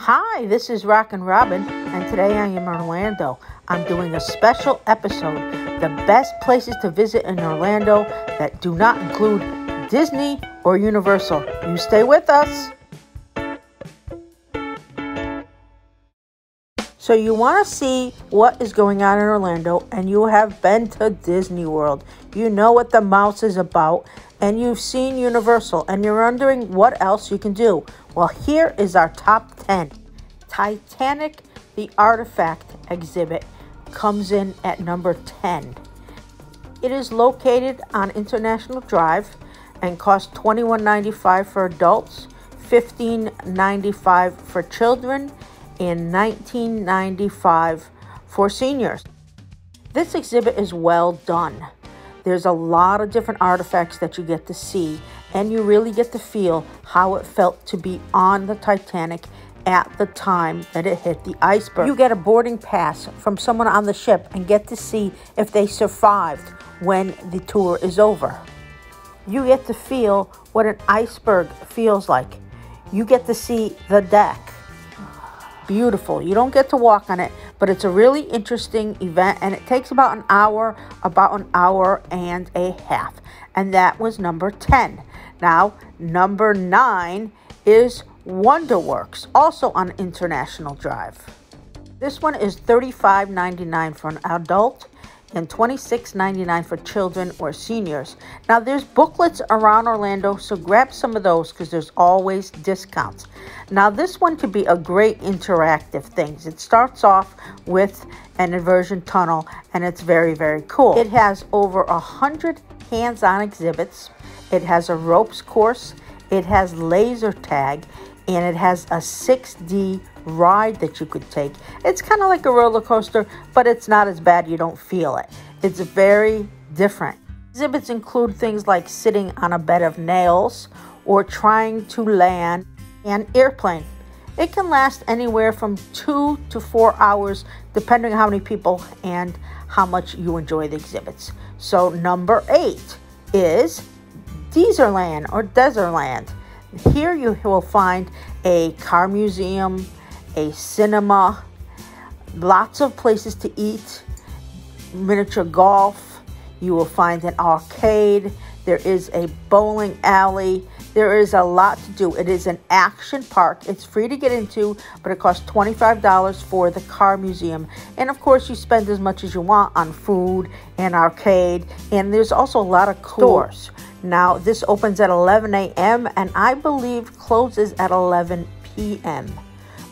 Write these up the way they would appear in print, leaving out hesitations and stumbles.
Hi, this is Rockin' Robin, and today I am in Orlando. I'm doing a special episode, the best places to visit in Orlando that do not include Disney or Universal. You stay with us. So you want to see what is going on in Orlando, and you have been to Disney World. You know what the mouse is about, and you've seen Universal, and you're wondering what else you can do. Well, here is our top 10. Titanic, the Artifact exhibit, comes in at number 10. It is located on International Drive and costs $21.95 for adults, $15.95 for children, and $19.95 for seniors. This exhibit is well done. There's a lot of different artifacts that you get to see, and you really get to feel how it felt to be on the Titanic at the time that it hit the iceberg. You get a boarding pass from someone on the ship and get to see if they survived when the tour is over. You get to feel what an iceberg feels like. You get to see the deck. Beautiful. You don't get to walk on it, but it's a really interesting event, and it takes about an hour and a half. And that was number 10. Now, number 9 is WonderWorks, also on International Drive. This one is $35.99 for an adult and $26.99 for children or seniors. Now, there's booklets around Orlando, so grab some of those because there's always discounts. Now, this one could be a great interactive thing. It starts off with an inversion tunnel, and it's very, very cool. It has over 100 hands-on exhibits. It has a ropes course. It has laser tag, and it has a 6D ride that you could take. It's kind of like a roller coaster, but it's not as bad. You don't feel it. It's very different. Exhibits include things like sitting on a bed of nails or trying to land an airplane. It can last anywhere from 2 to 4 hours, depending on how many people and how much you enjoy the exhibits. So number 8 is Deezerland or Desertland. Here you will find a car museum, a cinema, lots of places to eat, miniature golf. You will find an arcade. There is a bowling alley. There is a lot to do. It is an action park. It's free to get into, but it costs $25 for the car museum. And of course, you spend as much as you want on food and arcade. And there's also a lot of stores. Now, this opens at 11 a.m. and I believe closes at 11 p.m.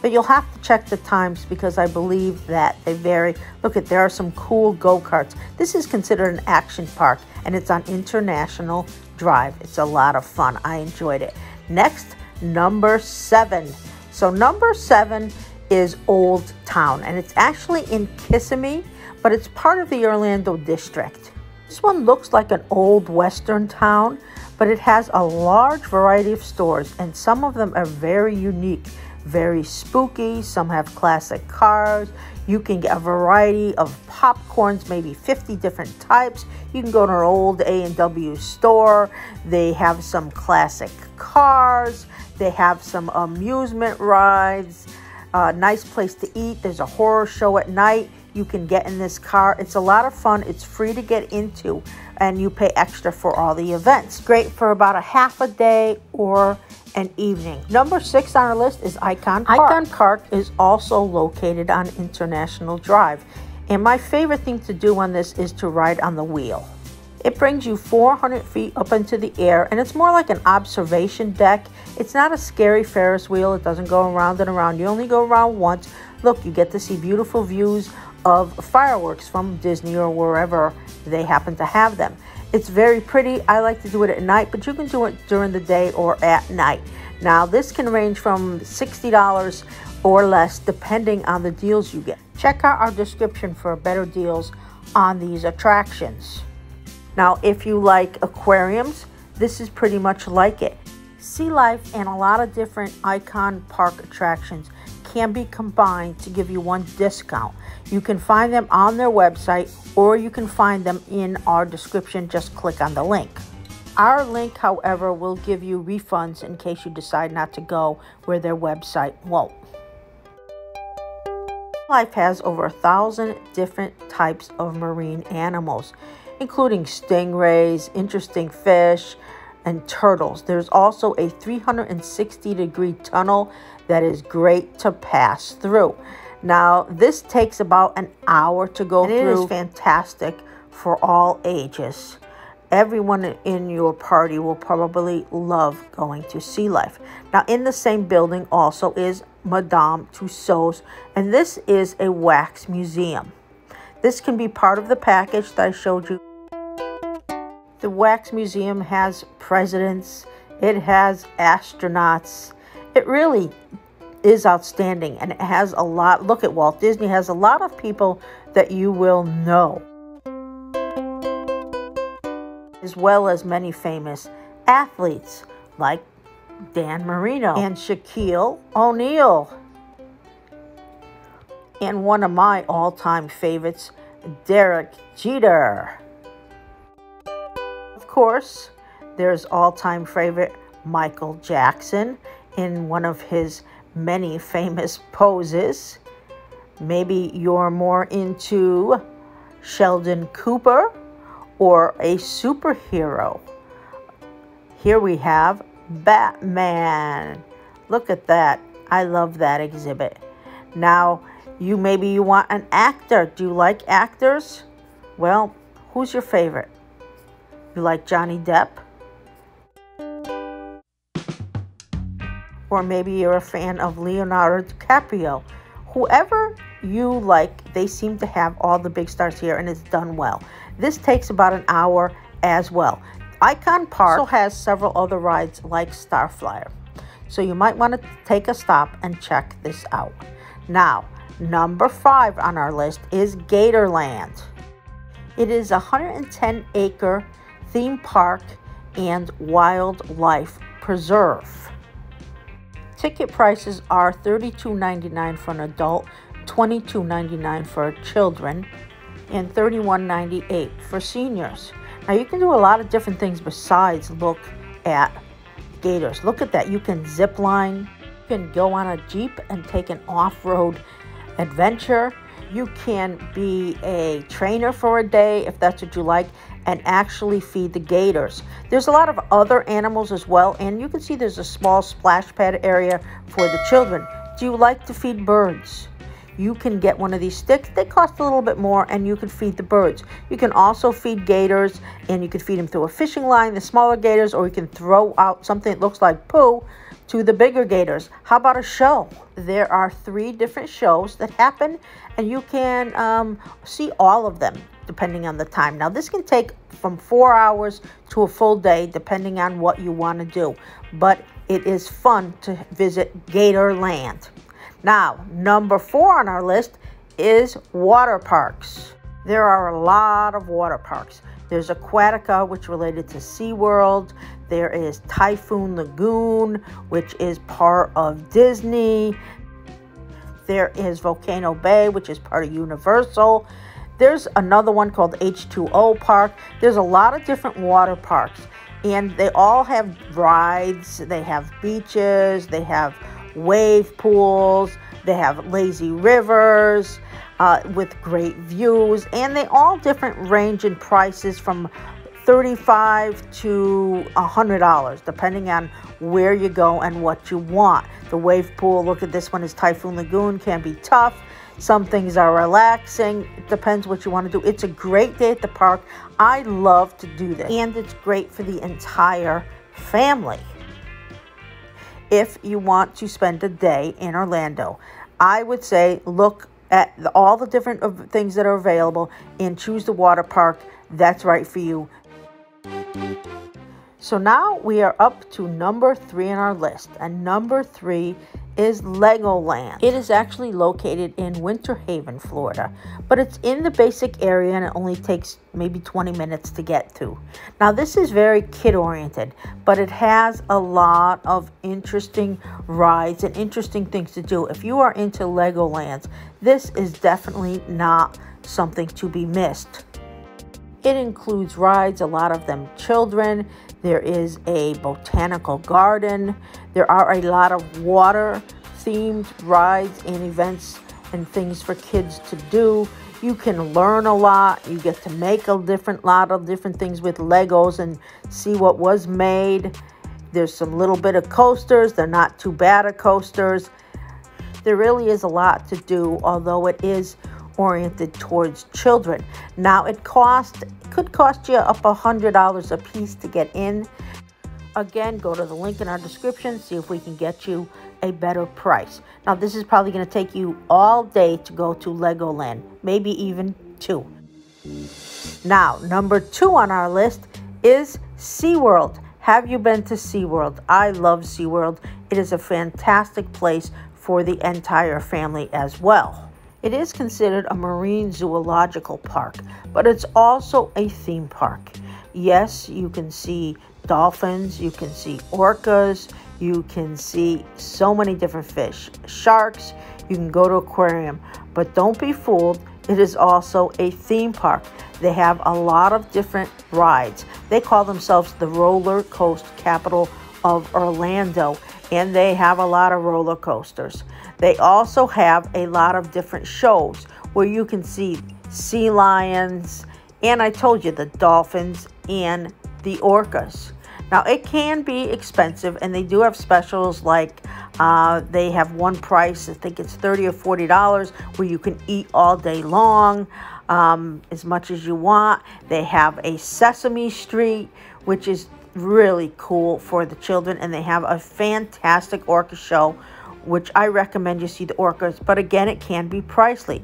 But you'll have to check the times because I believe that they vary. Look, there are some cool go-karts. This is considered an action park, and it's on International Drive. It's a lot of fun. I enjoyed it. Next, number 7. So number 7 is Old Town, and it's actually in Kissimmee, but it's part of the Orlando district. This one looks like an old Western town, but it has a large variety of stores, and some of them are very unique, very spooky. Some have classic cars. You can get a variety of popcorns, maybe 50 different types. You can go to an old A&W store. They have some classic cars. They have some amusement rides. Nice place to eat. There's a horror show at night. You can get in this car. It's a lot of fun. It's free to get into, and you pay extra for all the events. Great for about a half a day or an evening. Number 6 on our list is Icon Park. Icon Park is also located on International Drive, and my favorite thing to do on this is to ride on the wheel. It brings you 400 feet up into the air, and it's more like an observation deck. It's not a scary Ferris wheel. It doesn't go around and around. You only go around once. Look, you get to see beautiful views of fireworks from Disney or wherever they happen to have them. It's very pretty. I like to do it at night, but you can do it during the day or at night. Now, this can range from $60 or less depending on the deals you get. Check out our description for better deals on these attractions. Now, if you like aquariums, this is pretty much like it. Sea life and a lot of different Icon Park attractions can be combined to give you one discount. You can find them on their website, or you can find them in our description. Just click on the link. Our link, however, will give you refunds in case you decide not to go where their website won't. Life has over 1,000 different types of marine animals, including stingrays, interesting fish, and turtles. There's also a 360-degree tunnel that is great to pass through. Now, this takes about an hour to go through. It is fantastic for all ages. Everyone in your party will probably love going to sea life. Now, in the same building also is Madame Tussauds, and this is a wax museum. This can be part of the package that I showed you. The wax museum has presidents, it has astronauts. It really is outstanding, and it has a lot. Look at Walt Disney has a lot of people that you will know, as well as many famous athletes like Dan Marino and Shaquille O'Neal. And one of my all-time favorites, Derek Jeter. Of course, there's all-time favorite Michael Jackson in one of his many famous poses. Maybe you're more into Sheldon Cooper or a superhero. Here we have Batman. Look at that. I love that exhibit. Now, maybe you want an actor. Do you like actors? Well, who's your favorite? You like Johnny Depp? Or maybe you're a fan of Leonardo DiCaprio. Whoever you like, they seem to have all the big stars here, and it's done well. This takes about an hour as well. Icon Park also has several other rides like Starflyer, so you might want to take a stop and check this out. Now, number 5 on our list is Gatorland. It is a 110-acre theme park and wildlife preserve. Ticket prices are $32.99 for an adult, $22.99 for children, and $31.98 for seniors. Now, you can do a lot of different things besides look at gators. Look at that. You can zip line. You can go on a Jeep and take an off-road adventure. You can be a trainer for a day if that's what you like, and actually feed the gators. There's a lot of other animals as well, and you can see there's a small splash pad area for the children. Do you like to feed birds? You can get one of these sticks. They cost a little bit more, and you can feed the birds. You can also feed gators, and you can feed them through a fishing line, the smaller gators, or you can throw out something that looks like poo to the bigger gators. How about a show? There are 3 different shows that happen, and you can see all of them depending on the time. Now, this can take from 4 hours to a full day depending on what you want to do, but it is fun to visit Gatorland. Now, number 4 on our list is water parks. There are a lot of water parks. There's Aquatica, which is related to SeaWorld. There is Typhoon Lagoon, which is part of Disney. There is Volcano Bay, which is part of Universal. There's another one called H2O Park. There's a lot of different water parks, and they all have rides. They have beaches. They have wave pools. They have lazy rivers with great views, and they all different range in prices from $35 to $100 depending on where you go and what you want. The wave pool, look at this one, is Typhoon Lagoon, can be tough. Some things are relaxing. It depends what you want to do. It's a great day at the park. I love to do this, and it's great for the entire family. If you want to spend a day in Orlando, I would say look at all the different things that are available and choose the water park that's right for you. So now we are up to number 3 on our list, and number 3 is Legoland. It is actually located in Winter Haven, Florida, but it's in the basic area and it only takes maybe 20 minutes to get to. Now, this is very kid-oriented, but it has a lot of interesting rides and interesting things to do. If you are into Legoland, this is definitely not something to be missed. It includes rides, a lot of them children. There is a botanical garden. There are a lot of water-themed rides and events and things for kids to do. You can learn a lot. You get to make a lot of different things with Legos and see what was made. There's some little bit of coasters. They're not too bad of coasters. There really is a lot to do, although it is oriented towards children. Now it could cost you up $100 a piece to get in. Again, go to the link in our description, see if we can get you a better price. Now this is probably going to take you all day to go to Legoland, maybe even 2. Now, number 2 on our list is SeaWorld. Have you been to SeaWorld? I love SeaWorld. It is a fantastic place for the entire family as well. It is considered a marine zoological park, but it's also a theme park. Yes, you can see dolphins, you can see orcas, you can see so many different fish, sharks, you can go to aquarium, but don't be fooled, it is also a theme park. They have a lot of different rides. They call themselves the roller coaster capital of Orlando, and they have a lot of roller coasters. They also have a lot of different shows where you can see sea lions, and I told you the dolphins and the orcas. Now it can be expensive, and they do have specials like they have one price, I think it's $30 or $40, where you can eat all day long, as much as you want. They have a Sesame Street, which is really cool for the children, and they have a fantastic orca show, which I recommend you see the orcas, but again, it can be pricey.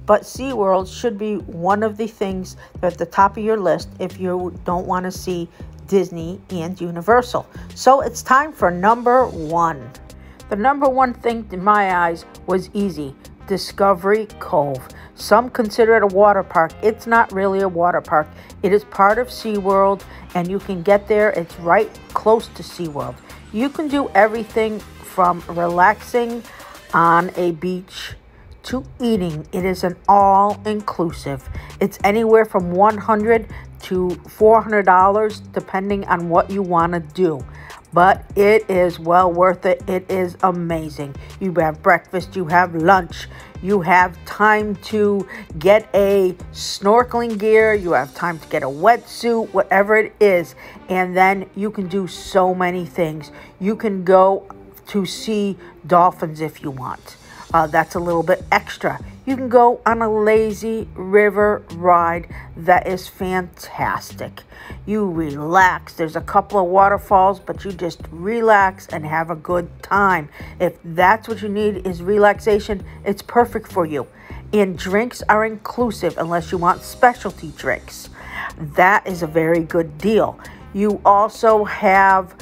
But SeaWorld should be one of the things at the top of your list if you don't want to see Disney and Universal. So it's time for number 1. The number 1 thing in my eyes was easy. Discovery Cove. Some consider it a water park. It's not really a water park. It is part of SeaWorld, and you can get there. It's right close to SeaWorld. You can do everything from relaxing on a beach to eating. It is an all-inclusive. It's anywhere from $100 to $400 depending on what you want to do. But it is well worth it. It is amazing. You have breakfast, you have lunch, you have time to get a snorkeling gear, you have time to get a wetsuit, whatever it is. And then you can do so many things. You can go to see dolphins if you want. That's a little bit extra. You can go on a lazy river ride that is fantastic. You relax. There's a couple of waterfalls, but you just relax and have a good time. If that's what you need is relaxation, it's perfect for you. And drinks are inclusive unless you want specialty drinks. That is a very good deal. You also have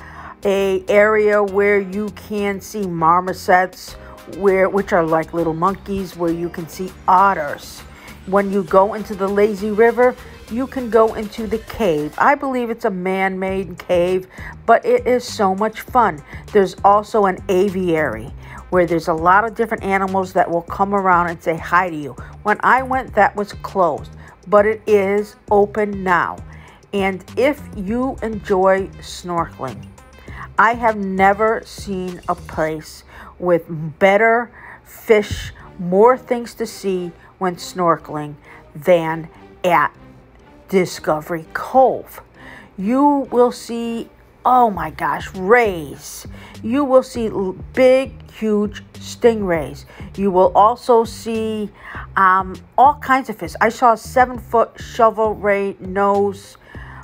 an area where you can see marmosets, which are like little monkeys, where you can see otters. When you go into the lazy river, you can go into the cave. I believe it's a man-made cave, but it is so much fun. There's also an aviary where there's a lot of different animals that will come around and say hi to you. When I went, that was closed, but it is open now. And if you enjoy snorkeling, I have never seen a place with better fish, more things to see when snorkeling than at Discovery Cove. You will see, oh my gosh, rays. You will see big, huge stingrays. You will also see all kinds of fish. I saw a 7-foot shovel ray nose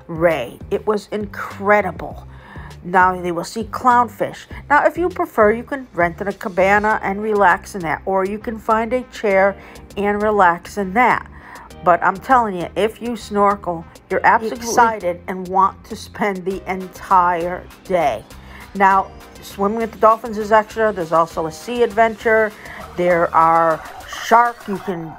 ray. It was incredible. Now they will see clownfish. Now if you prefer, you can rent in a cabana and relax in that, or you can find a chair and relax in that. But I'm telling you, if you snorkel, you're absolutely excited and want to spend the entire day. Now, swimming with the dolphins is extra. There's also a sea adventure. There are sharks. You can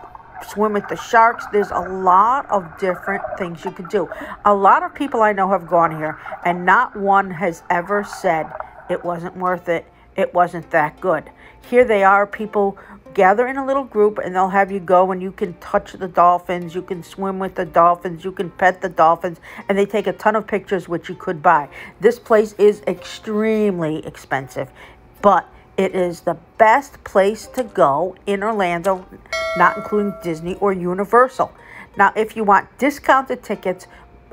swim with the sharks. There's a lot of different things you can do. A lot of people I know have gone here, and not one has ever said it wasn't worth it, it wasn't that good. Here they are, people gather in a little group and they'll have you go and you can touch the dolphins, you can swim with the dolphins, you can pet the dolphins, and they take a ton of pictures which you could buy. This place is extremely expensive, but it is the best place to go in Orlando, not including Disney or Universal. Now, if you want discounted tickets,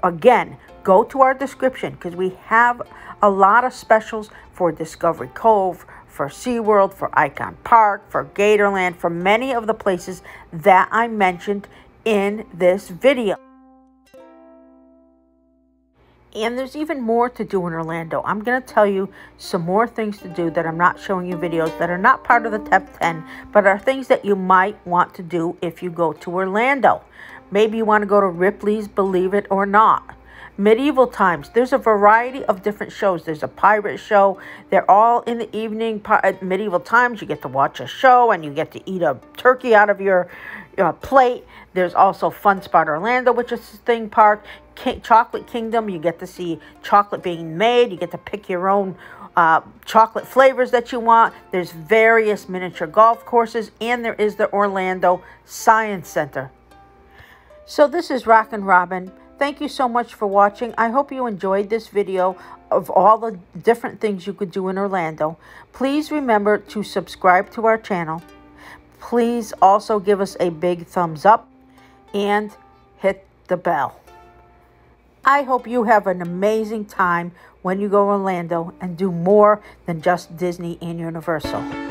again, go to our description because we have a lot of specials for Discovery Cove, for SeaWorld, for Icon Park, for Gatorland, for many of the places that I mentioned in this video. And there's even more to do in Orlando. I'm going to tell you some more things to do that I'm not showing you videos that are not part of the top 10, but are things that you might want to do if you go to Orlando. Maybe you want to go to Ripley's Believe It or Not. Medieval times, there's a variety of different shows. There's a pirate show. They're all in the evening. At medieval times, you get to watch a show and you get to eat a turkey out of your plate. There's also Fun Spot Orlando, which is a theme park. Chocolate Kingdom, you get to see chocolate being made. You get to pick your own chocolate flavors that you want. There's various miniature golf courses, and there is the Orlando Science Center. So this is Rockin' Robin. Thank you so much for watching. I hope you enjoyed this video of all the different things you could do in Orlando. Please remember to subscribe to our channel. Please also give us a big thumbs up and hit the bell. I hope you have an amazing time when you go to Orlando and do more than just Disney and Universal.